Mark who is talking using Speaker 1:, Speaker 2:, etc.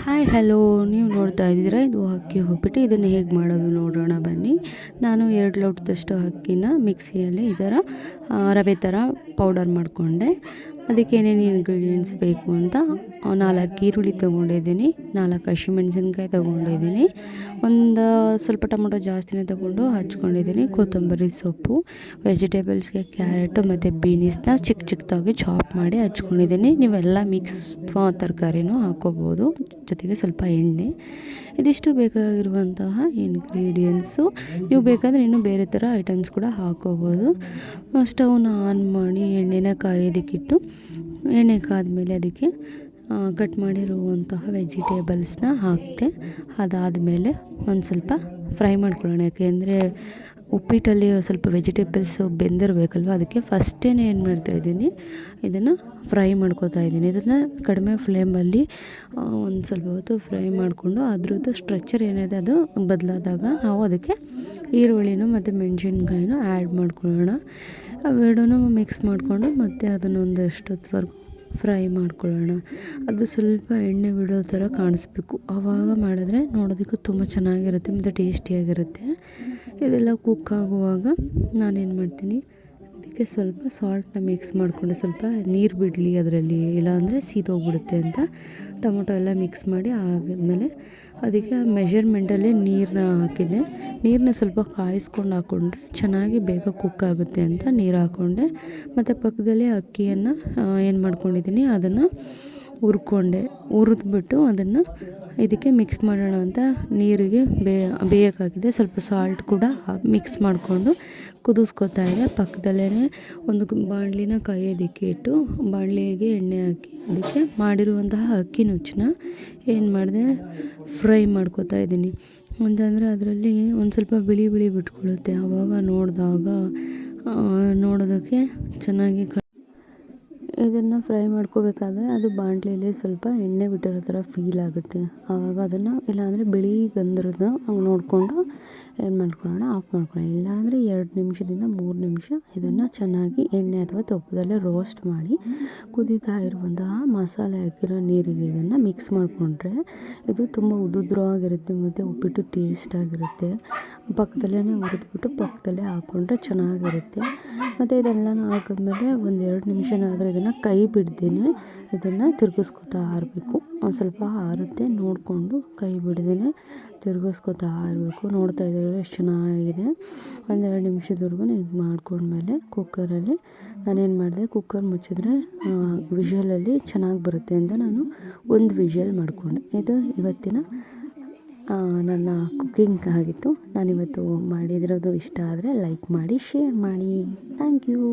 Speaker 1: Hi hello, ನೀವು ನೋಡ್ತಾ ಇದ್ದೀರಾ ಇದು ಅಕ್ಕಿ ಉಪ್ಪಿಟ್ಟು. ಇದನ್ನು ಹೇಗೆ ಮಾಡೋದು ನೋಡೋಣ ಬನ್ನಿ. ನಾನು 2 ಲೋಟದಷ್ಟು ಅಕ್ಕಿನ ಮಿಕ್ಸಿಯಲ್ಲಿ ಈ ಥರ ರವೆ ಥರ ಪೌಡರ್ ಮಾಡಿಕೊಂಡೆ. ಅದಕ್ಕೆ ಏನೇನು ಇಂಗ್ರೀಡಿಯೆಂಟ್ಸ್ ಬೇಕು ಅಂತ 4 ಈರುಳ್ಳಿ ತೊಗೊಂಡಿದ್ದೀನಿ, 4 ಹಸಿಮೆಣಸಿನ್ಕಾಯಿ ತೊಗೊಂಡಿದ್ದೀನಿ, ಒಂದು ಸ್ವಲ್ಪ ಟೊಮೊಟೊ ಜಾಸ್ತಿನೇ ತೊಗೊಂಡು ಹಚ್ಕೊಂಡಿದ್ದೀನಿ, ಕೊತ್ತಂಬರಿ ಸೊಪ್ಪು, ವೆಜಿಟೇಬಲ್ಸ್ಗೆ ಕ್ಯಾರೆಟು ಮತ್ತು ಬೀನಿಸ್ನ ಚಿಕ್ಕ ಚಿಕ್ಕದಾಗಿ ಚಾಪ್ ಮಾಡಿ ಹಚ್ಕೊಂಡಿದ್ದೀನಿ. ನೀವೆಲ್ಲ ಮಿಕ್ಸ್ ತರಕಾರಿನೂ ಹಾಕ್ಕೋಬೋದು, ಜೊತೆಗೆ ಸ್ವಲ್ಪ ಎಣ್ಣೆ. ಇದಿಷ್ಟು ಬೇಕಾಗಿರುವಂತಹ ಇಂಗ್ರೀಡಿಯೆಂಟ್ಸು. ನೀವು ಬೇಕಾದರೆ ಇನ್ನೂ ಬೇರೆ ಥರ ಐಟಮ್ಸ್ ಕೂಡ ಹಾಕ್ಕೋಬೋದು. ಸ್ಟವ್ನ ಆನ್ ಮಾಡಿ ಎಣ್ಣೆನ ಕಾಯೋದಕ್ಕಿಟ್ಟು, ಎಣ್ಣೆ ಕಾದ್ಮೇಲೆ ಅದಕ್ಕೆ ಕಟ್ ಮಾಡಿರುವಂತಹ ವೆಜಿಟೇಬಲ್ಸ್ನ ಹಾಕಿದೆ. ಅದಾದಮೇಲೆ ಒಂದು ಸ್ವಲ್ಪ ಫ್ರೈ ಮಾಡ್ಕೊಳ್ಳೋಣ, ಯಾಕೆಂದರೆ ಉಪ್ಪಿಟ್ಟಲ್ಲಿ ಸ್ವಲ್ಪ ವೆಜಿಟೇಬಲ್ಸು ಬೆಂದಿರಬೇಕಲ್ವ. ಅದಕ್ಕೆ ಫಸ್ಟೇ ಏನು ಮಾಡ್ತಾಯಿದ್ದೀನಿ, ಇದನ್ನು ಫ್ರೈ ಮಾಡ್ಕೊತಾ ಇದ್ದೀನಿ. ಇದನ್ನು ಕಡಿಮೆ ಫ್ಲೇಮಲ್ಲಿ ಒಂದು ಸ್ವಲ್ಪ ಹೊತ್ತು ಫ್ರೈ ಮಾಡಿಕೊಂಡು ಅದ್ರದ್ದು ಸ್ಟ್ರಕ್ಚರ್ ಏನಿದೆ ಅದು ಬದಲಾದಾಗ ನಾವು ಅದಕ್ಕೆ ಈರುಳ್ಳಿನೂ ಮತ್ತು ಮೆಣಸಿನ್ಕಾಯಿನೂ ಆ್ಯಡ್ ಮಾಡ್ಕೊಳ್ಳೋಣ. ಅವೆರಡೂ ಮಿಕ್ಸ್ ಮಾಡಿಕೊಂಡು ಮತ್ತು ಅದನ್ನು ಒಂದಷ್ಟೊತ್ತವರೆಗೂ ಫ್ರೈ ಮಾಡ್ಕೊಳ್ಳೋಣ. ಅದು ಸ್ವಲ್ಪ ಎಣ್ಣೆ ಬಿಡೋ ಥರ ಕಾಣಿಸ್ಬೇಕು, ಆವಾಗ ಮಾಡಿದ್ರೆ ನೋಡೋದಕ್ಕೂ ತುಂಬ ಚೆನ್ನಾಗಿರುತ್ತೆ ಮತ್ತು ಟೇಸ್ಟಿಯಾಗಿರುತ್ತೆ. ಇದೆಲ್ಲ ಕುಕ್ ಆಗುವಾಗ ನಾನೇನು ಮಾಡ್ತೀನಿ, ಇದಕ್ಕೆ ಸ್ವಲ್ಪ ಸಾಲ್ಟನ್ನ ಮಿಕ್ಸ್ ಮಾಡಿಕೊಂಡು ಸ್ವಲ್ಪ ನೀರು ಬಿಡಲಿ ಅದರಲ್ಲಿ, ಇಲ್ಲಾಂದರೆ ಸೀದೋಗ್ಬಿಡುತ್ತೆ ಅಂತ ಟೊಮೊಟೊ ಎಲ್ಲ ಮಿಕ್ಸ್ ಮಾಡಿ ಆಗಿದ್ಮೇಲೆ ಅದಕ್ಕೆ ಮೆಷರ್ಮೆಂಟಲ್ಲಿ ನೀರನ್ನ ಹಾಕಿದೆ. ನೀರನ್ನ ಸ್ವಲ್ಪ ಕಾಯಿಸ್ಕೊಂಡು ಹಾಕ್ಕೊಂಡ್ರೆ ಚೆನ್ನಾಗಿ ಬೇಗ ಕುಕ್ ಆಗುತ್ತೆ ಅಂತ ನೀರು ಹಾಕ್ಕೊಂಡೆ. ಮತ್ತು ಪಕ್ಕದಲ್ಲಿ ಅಕ್ಕಿಯನ್ನು ಏನು ಮಾಡ್ಕೊಂಡಿದ್ದೀನಿ ಅದನ್ನು ಹುರಿದ್ಬಿಟ್ಟು ಅದನ್ನು ಇದಕ್ಕೆ ಮಿಕ್ಸ್ ಮಾಡೋಣ ಅಂತ ನೀರಿಗೆ ಬೇಯೋಕ್ಕಾಗಿದೆ. ಸ್ವಲ್ಪ ಸಾಲ್ಟ್ ಕೂಡ ಮಿಕ್ಸ್ ಮಾಡಿಕೊಂಡು ಕುದಿಸ್ಕೊತಾ ಇದೆ. ಪಕ್ಕದಲ್ಲೇ ಒಂದು ಬಾಣಲಿನ ಕಾಯೋದಕ್ಕೆ ಇಟ್ಟು, ಬಾಣಲಿಗೆ ಎಣ್ಣೆ ಹಾಕಿ ಅದಕ್ಕೆ ಮಾಡಿರುವಂತಹ ಅಕ್ಕಿ ನುಚ್ಚನ್ನ ಏನು ಮಾಡಿದೆ, ಫ್ರೈ ಮಾಡ್ಕೊತಾ ಇದ್ದೀನಿ. ಅಂತಂದರೆ ಅದರಲ್ಲಿ ಒಂದು ಸ್ವಲ್ಪ ಬಿಳಿ ಬಿಟ್ಕೊಳ್ಳುತ್ತೆ, ಆವಾಗ ನೋಡೋದಕ್ಕೆ ಚೆನ್ನಾಗಿ ಇದನ್ನು ಫ್ರೈ ಮಾಡ್ಕೋಬೇಕಾದ್ರೆ ಅದು ಬಾಣಲೆಯಲ್ಲಿ ಸ್ವಲ್ಪ ಎಣ್ಣೆ ಬಿಟ್ಟಿರೋ ಥರ ಫೀಲ್ ಆಗುತ್ತೆ. ಆವಾಗ ಅದನ್ನು ಇಲ್ಲಾಂದರೆ ಬಿಳಿ ಬಂದಿರೋದನ್ನ ಹಂಗೆ ನೋಡಿಕೊಂಡು ಏನು ಮಾಡ್ಕೊಳ್ಳೋಣ, ಆಫ್ ಮಾಡ್ಕೊಳ್ಳೋಣ. ಇಲ್ಲಾಂದರೆ 2 ನಿಮಿಷದಿಂದ 3 ನಿಮಿಷ ಇದನ್ನು ಚೆನ್ನಾಗಿ ಎಣ್ಣೆ ಅಥವಾ ತುಪ್ಪದಲ್ಲೇ ರೋಸ್ಟ್ ಮಾಡಿ ಕುದೀತಾ ಇರುವಂತಹ ಮಸಾಲೆ ಹಾಕಿರೋ ನೀರಿಗೆ ಇದನ್ನು ಮಿಕ್ಸ್ ಮಾಡಿಕೊಂಡ್ರೆ ಇದು ತುಂಬ ಉದುದ್ರವಾಗಿರುತ್ತೆ ಮತ್ತು ಉಪ್ಪಿಟ್ಟು ಟೇಸ್ಟಾಗಿರುತ್ತೆ. ಪಕ್ಕದಲ್ಲೇ ಹುರಿದ್ಬಿಟ್ಟು ಪಕ್ಕದಲ್ಲೇ ಹಾಕ್ಕೊಂಡ್ರೆ ಚೆನ್ನಾಗಿರುತ್ತೆ. ಮತ್ತು ಇದೆಲ್ಲನೂ ಹಾಕಿದ್ಮೇಲೆ ಒಂದು 2 ನಿಮಿಷನಾದರೂ ಇದನ್ನು ಕೈ ಬಿಡ್ತೀನಿ, ಇದನ್ನು ತಿರುಗಿಸ್ಕೊತಾ ಇರಬೇಕು. ಒಂದು ಸ್ವಲ್ಪ ಆರುತ್ತೆ ನೋಡಿಕೊಂಡು ಕೈ ಬಿಡ್ದೇ ತಿರುಗಿಸ್ಕೊತಾ ಇರಬೇಕು. ನೋಡ್ತಾ ಇದ್ದೀರಲ್ಲ ಎಷ್ಟು ಚೆನ್ನಾಗಿದೆ. 1-2 ನಿಮಿಷದವರೆಗೂ ಇದು ಮಾಡ್ಕೊಂಡ್ಮೇಲೆ ಕುಕ್ಕರಲ್ಲಿ ನಾನೇನು ಮಾಡಿದೆ, ಕುಕ್ಕರ್ ಮುಚ್ಚಿದ್ರೆ ವಿಷಲಲ್ಲಿ ಚೆನ್ನಾಗಿ ಬರುತ್ತೆ ಅಂತ ನಾನು 1 ವಿಷಲ್ ಮಾಡಿಕೊಂಡೆ. ಇದು ಇವತ್ತಿನ ನನ್ನ ಕುಕ್ಕಿಂಗ್ ಆಗಿತ್ತು. ನಾನಿವತ್ತು ಮಾಡಿದಿರೋದು ಇಷ್ಟ ಆದರೆ ಲೈಕ್ ಮಾಡಿ, ಶೇರ್ ಮಾಡಿ. Thank you.